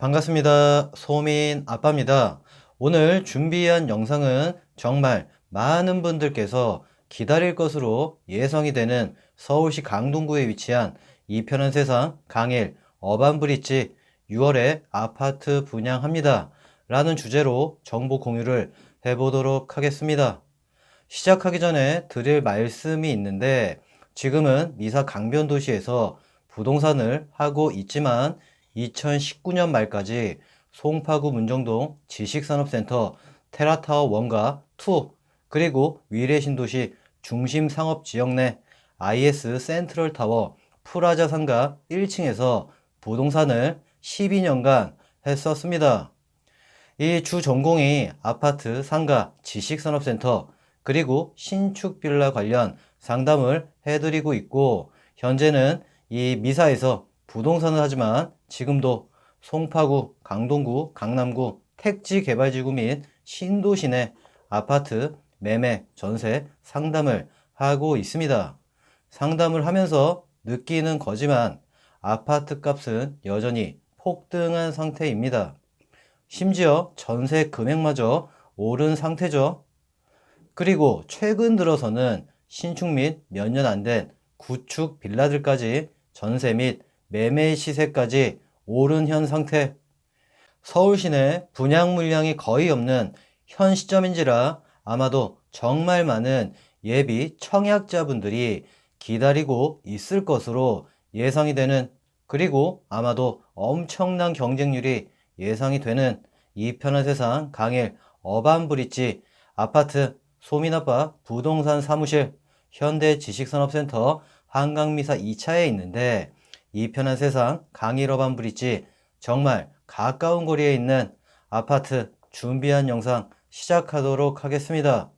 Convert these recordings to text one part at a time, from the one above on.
반갑습니다. 소민 아빠입니다. 오늘 준비한 영상은 정말 많은 분들께서 기다릴 것으로 예상이 되는 서울시 강동구에 위치한 이편한 세상 강일 어반브릿지 6월에 아파트 분양합니다 라는 주제로 정보 공유를 해보도록 하겠습니다. 시작하기 전에 드릴 말씀이 있는데, 지금은 미사 강변도시에서 부동산을 하고 있지만 2019년 말까지 송파구 문정동 지식산업센터 테라타워 1과 2, 그리고 위례신도시 중심상업지역 내 IS 센트럴타워 프라자 상가 1층에서 부동산을 12년간 했었습니다. 이 주 전공이 아파트, 상가, 지식산업센터, 그리고 신축 빌라 관련 상담을 해드리고 있고, 현재는 이 미사에서 부동산을 하지만 지금도 송파구, 강동구, 강남구, 택지 개발지구 및 신도시 내 아파트 매매, 전세 상담을 하고 있습니다. 상담을 하면서 느끼는 거지만 아파트 값은 여전히 폭등한 상태입니다. 심지어 전세 금액마저 오른 상태죠. 그리고 최근 들어서는 신축 및 몇 년 안 된 구축 빌라들까지 전세 및 매매 시세까지 오른 현 상태. 서울 시내 분양 물량이 거의 없는 현 시점인지라 아마도 정말 많은 예비 청약자분들이 기다리고 있을 것으로 예상이 되는, 그리고 아마도 엄청난 경쟁률이 예상이 되는 이편한 세상 강일 어반브릿지 아파트 소민아빠 부동산 사무실 현대지식산업센터 한강미사 2차에 있는데, 이편한 세상 강일 어반브릿지 정말 가까운 거리에 있는 아파트 준비한 영상 시작하도록 하겠습니다.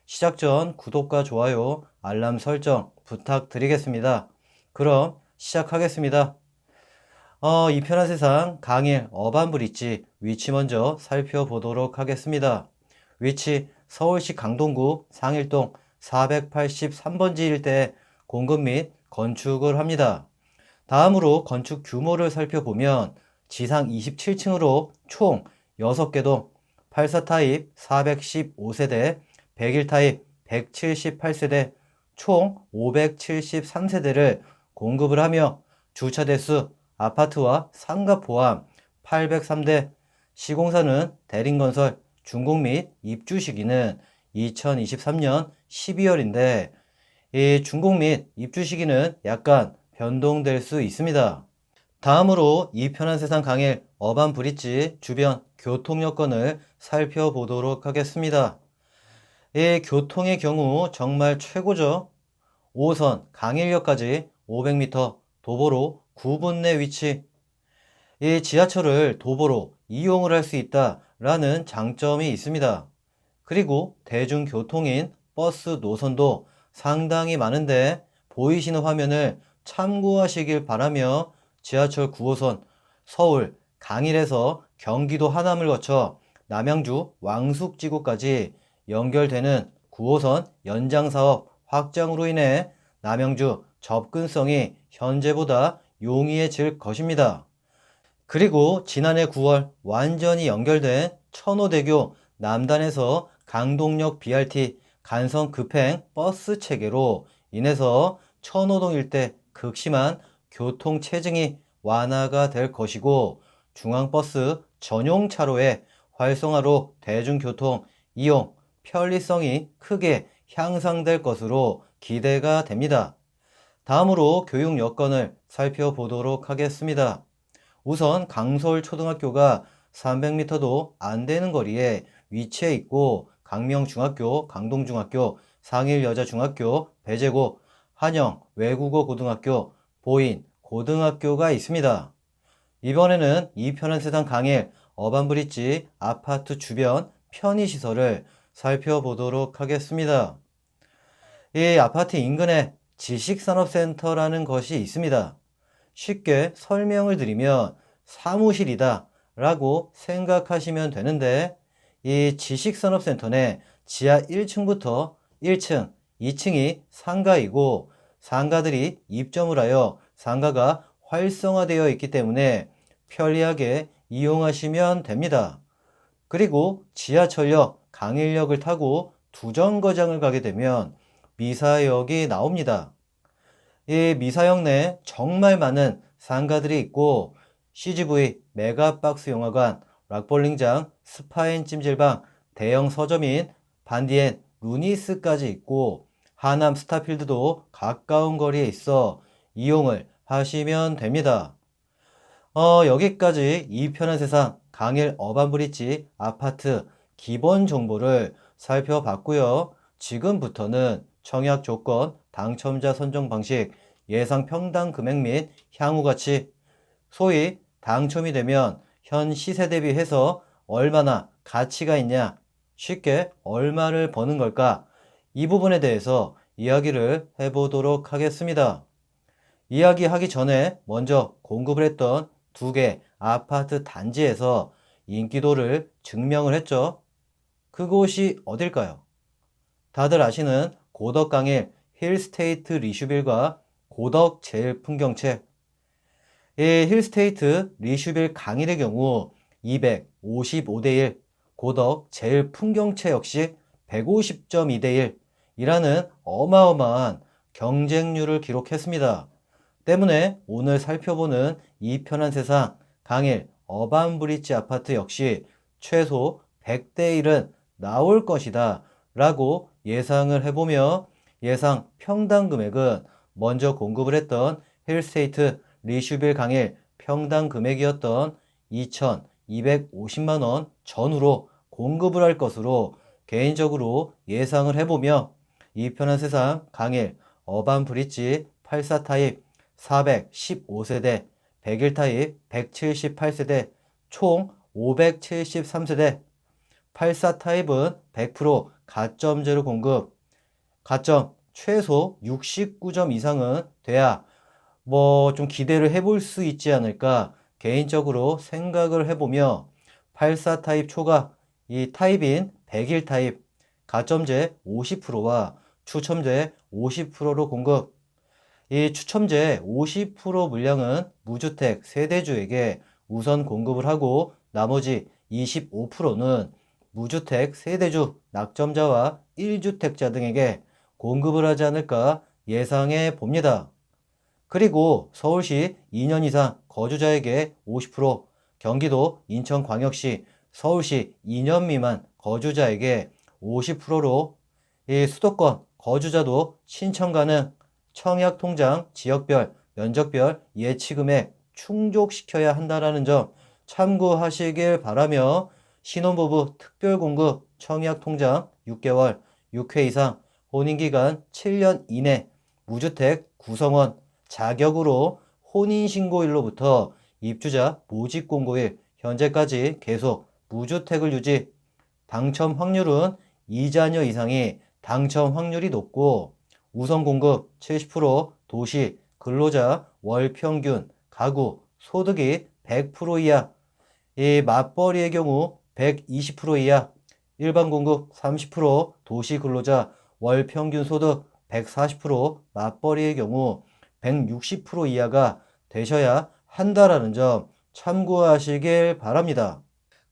시작 전 구독과 좋아요, 알람 설정 부탁드리겠습니다. 그럼 시작하겠습니다. 이편한 세상 강일 어반브릿지 위치 먼저 살펴보도록 하겠습니다. 위치 서울시 강동구 상일동 483번지 일대에 공급 및 건축을 합니다. 다음으로 건축 규모를 살펴보면 지상 27층으로 총 6개 동, 84타입 415세대, 101타입 178세대, 총 573세대를 공급을 하며 주차 대수 아파트와 상가 포함 803대, 시공사는 대림건설, 준공 및 입주 시기는 2023년 12월인데 이 준공 및 입주 시기는 약간 변동될 수 있습니다. 다음으로 이편한 세상 강일 어반브릿지 주변 교통 여건을 살펴보도록 하겠습니다. 이 교통의 경우 정말 최고죠. 5호선 강일역까지 500m 도보로 9분 내 위치. 이 지하철을 도보로 이용을 할 수 있다라는 장점이 있습니다. 그리고 대중교통인 버스 노선도 상당히 많은데 보이시는 화면을 참고하시길 바라며, 지하철 9호선 서울 강일에서 경기도 하남을 거쳐 남양주 왕숙지구까지 연결되는 9호선 연장사업 확장으로 인해 남양주 접근성이 현재보다 용이해질 것입니다. 그리고 지난해 9월 완전히 연결된 천호대교 남단에서 강동역 BRT 간선 급행 버스 체계로 인해서 천호동 일대 극심한 교통 체증이 완화가 될 것이고, 중앙버스 전용 차로의 활성화로 대중교통 이용 편리성이 크게 향상될 것으로 기대가 됩니다. 다음으로 교육 여건을 살펴보도록 하겠습니다. 우선 강서울초등학교가 300m도 안 되는 거리에 위치해 있고, 강명중학교, 강동중학교, 상일여자중학교, 배재고, 한영 외국어고등학교, 보인 고등학교가 있습니다. 이번에는 이편한 세상 강일 어반브릿지 아파트 주변 편의시설을 살펴보도록 하겠습니다. 이 아파트 인근에 지식산업센터라는 것이 있습니다. 쉽게 설명을 드리면 사무실이다 라고 생각하시면 되는데, 이 지식산업센터 내 지하 1층부터 1층, 2층이 상가이고, 상가들이 입점을 하여 상가가 활성화되어 있기 때문에 편리하게 이용하시면 됩니다. 그리고 지하철역 강일역을 타고 두정거장을 가게 되면 미사역이 나옵니다. 이 미사역 내 정말 많은 상가들이 있고 CGV, 메가박스 영화관, 락볼링장, 스파인 찜질방, 대형 서점인 반디앤 루니스까지 있고 하남 스타필드도 가까운 거리에 있어 이용을 하시면 됩니다. 여기까지 이 편한 세상 강일 어반브릿지 아파트 기본 정보를 살펴봤고요. 지금부터는 청약 조건, 당첨자 선정 방식, 예상 평당 금액 및 향후 가치, 소위 당첨이 되면 현 시세 대비해서 얼마나 가치가 있냐, 쉽게 얼마를 버는 걸까, 이 부분에 대해서 이야기를 해보도록 하겠습니다. 이야기하기 전에 먼저 공급을 했던 두 개 아파트 단지에서 인기도를 증명을 했죠. 그곳이 어딜까요? 다들 아시는 고덕강일 힐스테이트 리슈빌과 고덕 제일풍경채. 이 힐스테이트 리슈빌 강일의 경우 255대1, 고덕 제일풍경채 역시 150.2대1 이라는 어마어마한 경쟁률을 기록했습니다. 때문에 오늘 살펴보는 이 편한 세상 강일 어반브릿지 아파트 역시 최소 100대1은 나올 것이다 라고 예상을 해보며 예상 평당 금액은 먼저 공급을 했던 힐스테이트 리슈빌 강일 평당 금액이었던 2,250만원 전후로 공급을 할 것으로 개인적으로 예상을 해보며 이 편한 세상 강일 어반브릿지 84 타입 415세대, 101 타입 178세대, 총 573세대, 84 타입은 100% 가점제로 공급, 가점 최소 69점 이상은 돼야 좀 기대를 해볼 수 있지 않을까 개인적으로 생각을 해보며 84 타입 초과 이 타입인 101 타입 가점제 50%와 추첨제 50%로 공급. 이 추첨제 50% 물량은 무주택 세대주에게 우선 공급을 하고 나머지 25%는 무주택 세대주 낙점자와 1주택자 등에게 공급을 하지 않을까 예상해 봅니다. 그리고 서울시 2년 이상 거주자에게 50%, 경기도 인천광역시 서울시 2년 미만 거주자에게 50%로 이 수도권 거주자도 신청 가능, 청약통장 지역별, 면적별 예치금액 충족시켜야 한다는 점 참고하시길 바라며 신혼부부 특별공급 청약통장 6개월, 6회 이상, 혼인기간 7년 이내, 무주택 구성원 자격으로 혼인신고일로부터 입주자 모집공고일 현재까지 계속 무주택을 유지, 당첨 확률은 2자녀 이상이 당첨 확률이 높고 우선 공급 70%, 도시, 근로자, 월평균, 가구, 소득이 100% 이하, 이 맞벌이의 경우 120% 이하, 일반 공급 30%, 도시 근로자, 월평균 소득 140%, 맞벌이의 경우 160% 이하가 되셔야 한다라는 점 참고하시길 바랍니다.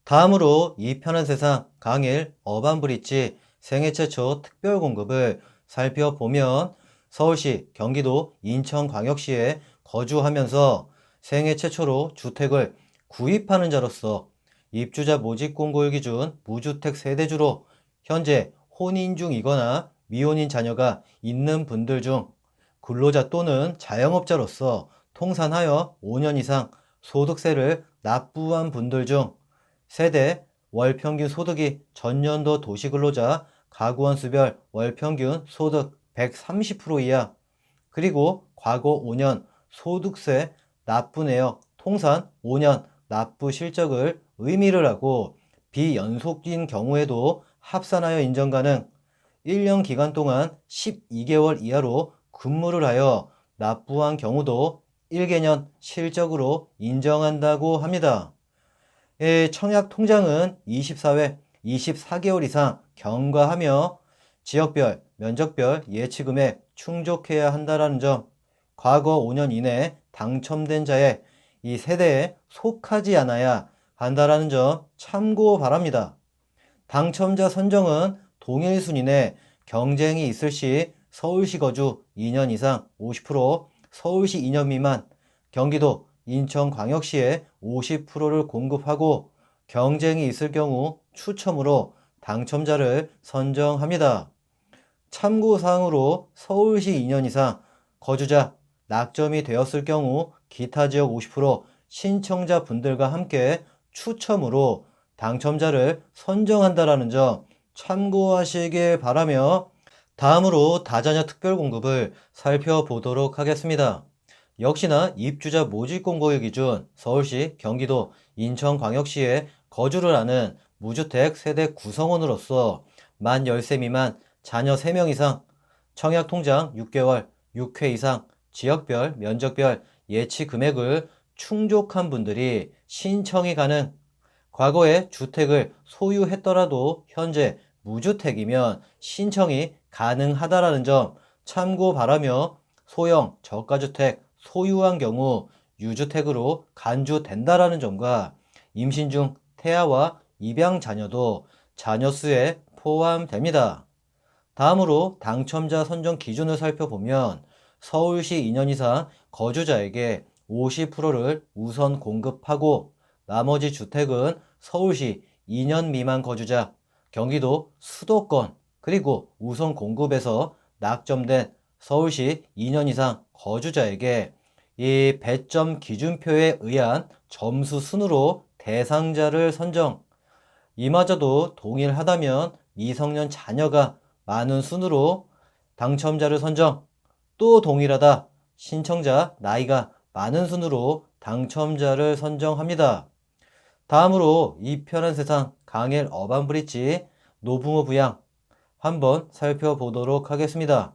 다음으로 이 편한 세상 강일 어반브릿지 생애 최초 특별 공급을 살펴보면 서울시, 경기도, 인천광역시에 거주하면서 생애 최초로 주택을 구입하는 자로서 입주자 모집 공고일 기준 무주택 세대주로 현재 혼인 중이거나 미혼인 자녀가 있는 분들 중 근로자 또는 자영업자로서 통산하여 5년 이상 소득세를 납부한 분들 중 세대 월평균 소득이 전년도 도시근로자 가구원 수별 월평균 소득 130% 이하, 그리고 과거 5년 소득세 납부 내역 통산 5년 납부 실적을 의미를 하고 비연속인 경우에도 합산하여 인정 가능, 1년 기간 동안 12개월 이하로 근무를 하여 납부한 경우도 1개년 실적으로 인정한다고 합니다. 청약 통장은 24회 24개월 이상 경과하며 지역별, 면적별 예치금액 충족해야 한다는 점, 과거 5년 이내 당첨된 자의 이 세대에 속하지 않아야 한다라는 점 참고 바랍니다. 당첨자 선정은 동일 순위 내 경쟁이 있을 시 서울시 거주 2년 이상 50%, 서울시 2년 미만, 경기도, 인천광역시에 50%를 공급하고 경쟁이 있을 경우 추첨으로 당첨자를 선정합니다. 참고사항으로 서울시 2년 이상 거주자, 낙점이 되었을 경우 기타 지역 50% 신청자 분들과 함께 추첨으로 당첨자를 선정한다라는 점 참고하시길 바라며 다음으로 다자녀 특별공급을 살펴보도록 하겠습니다. 역시나 입주자 모집 공고일 기준 서울시, 경기도, 인천광역시에 거주를 하는 무주택 세대 구성원으로서 만 10세 미만 자녀 3명 이상, 청약통장 6개월, 6회 이상, 지역별, 면적별 예치 금액을 충족한 분들이 신청이 가능. 과거에 주택을 소유했더라도 현재 무주택이면 신청이 가능하다라는 점 참고 바라며 소형 저가주택 소유한 경우 유주택으로 간주된다라는 점과 임신 중 태아와 입양 자녀도 자녀 수에 포함됩니다. 다음으로 당첨자 선정 기준을 살펴보면 서울시 2년 이상 거주자에게 50%를 우선 공급하고 나머지 주택은 서울시 2년 미만 거주자, 경기도 수도권 그리고 우선 공급에서 낙점된 서울시 2년 이상 거주자에게 이 배점 기준표에 의한 점수 순으로 대상자를 선정, 이마저도 동일하다면 미성년 자녀가 많은 순으로 당첨자를 선정, 또 동일하다 신청자 나이가 많은 순으로 당첨자를 선정합니다. 다음으로 이 편한 세상 강일 어반브릿지 노부모 부양 한번 살펴보도록 하겠습니다.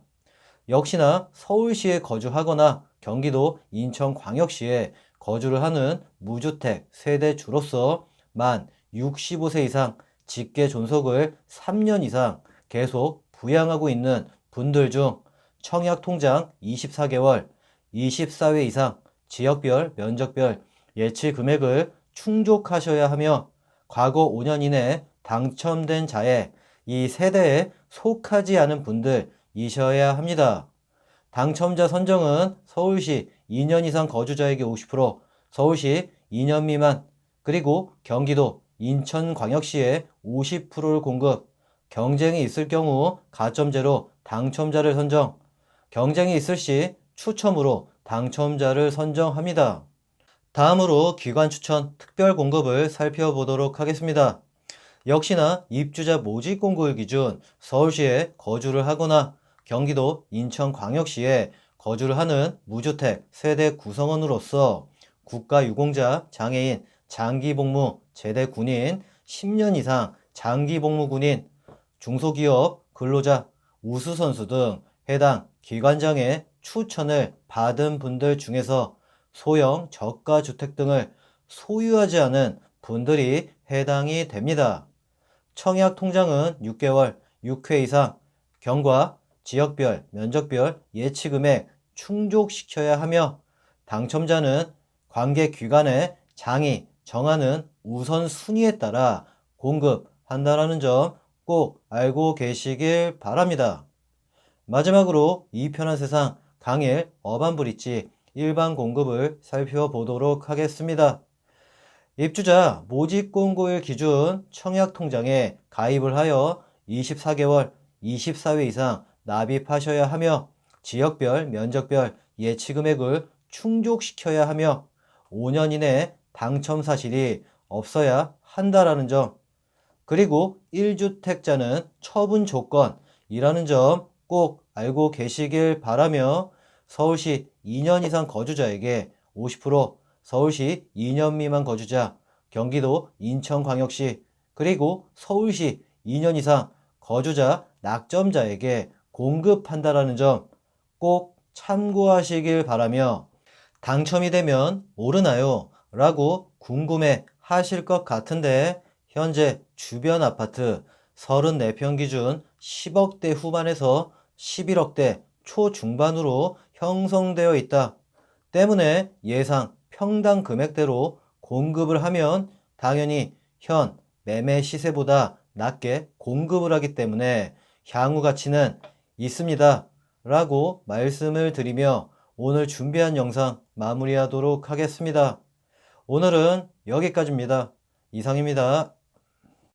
역시나 서울시에 거주하거나 경기도 인천광역시에 거주를 하는 무주택 세대주로서 만 65세 이상 직계 존속을 3년 이상 계속 부양하고 있는 분들 중 청약통장 24개월, 24회 이상 지역별, 면적별 예치 금액을 충족하셔야 하며 과거 5년 이내 당첨된 자에 이 세대에 속하지 않은 분들이셔야 합니다. 당첨자 선정은 서울시 2년 이상 거주자에게 50%, 서울시 2년 미만, 그리고 경기도, 인천광역시에 50%를 공급, 경쟁이 있을 경우 가점제로 당첨자를 선정, 경쟁이 있을 시 추첨으로 당첨자를 선정합니다. 다음으로 기관 추천 특별 공급을 살펴보도록 하겠습니다. 역시나 입주자 모집 공고일 기준 서울시에 거주를 하거나 경기도 인천광역시에 거주를 하는 무주택 세대 구성원으로서 국가유공자, 장애인, 장기복무, 제대 군인, 10년 이상 장기복무 군인, 중소기업, 근로자, 우수선수 등 해당 기관장의 추천을 받은 분들 중에서 소형 저가주택 등을 소유하지 않은 분들이 해당이 됩니다. 청약통장은 6개월, 6회 이상, 경과, 지역별, 면적별 예치금액 충족시켜야 하며 당첨자는 관계기관의 장이 정하는 우선순위에 따라 공급한다는 점 꼭 알고 계시길 바랍니다. 마지막으로 이 편한 세상 강일 어반브릿지 일반 공급을 살펴보도록 하겠습니다. 입주자 모집 공고일 기준 청약통장에 가입을 하여 24개월, 24회 이상 납입하셔야 하며 지역별, 면적별 예치금액을 충족시켜야 하며 5년 이내 당첨 사실이 없어야 한다라는 점, 그리고 1주택자는 처분 조건이라는 점 꼭 알고 계시길 바라며 서울시 2년 이상 거주자에게 50%, 서울시 2년 미만 거주자, 경기도 인천광역시, 그리고 서울시 2년 이상 거주자 낙점자에게 공급한다라는 점 꼭 참고하시길 바라며 당첨이 되면 오르나요? 라고 궁금해 하실 것 같은데 현재 주변 아파트 34평 기준 10억대 후반에서 11억대 초중반으로 형성되어 있다 때문에 예상 평당 금액대로 공급을 하면 당연히 현 매매 시세보다 낮게 공급을 하기 때문에 향후 가치는 있습니다 라고 말씀을 드리며 오늘 준비한 영상 마무리하도록 하겠습니다. 오늘은 여기까지입니다. 이상입니다.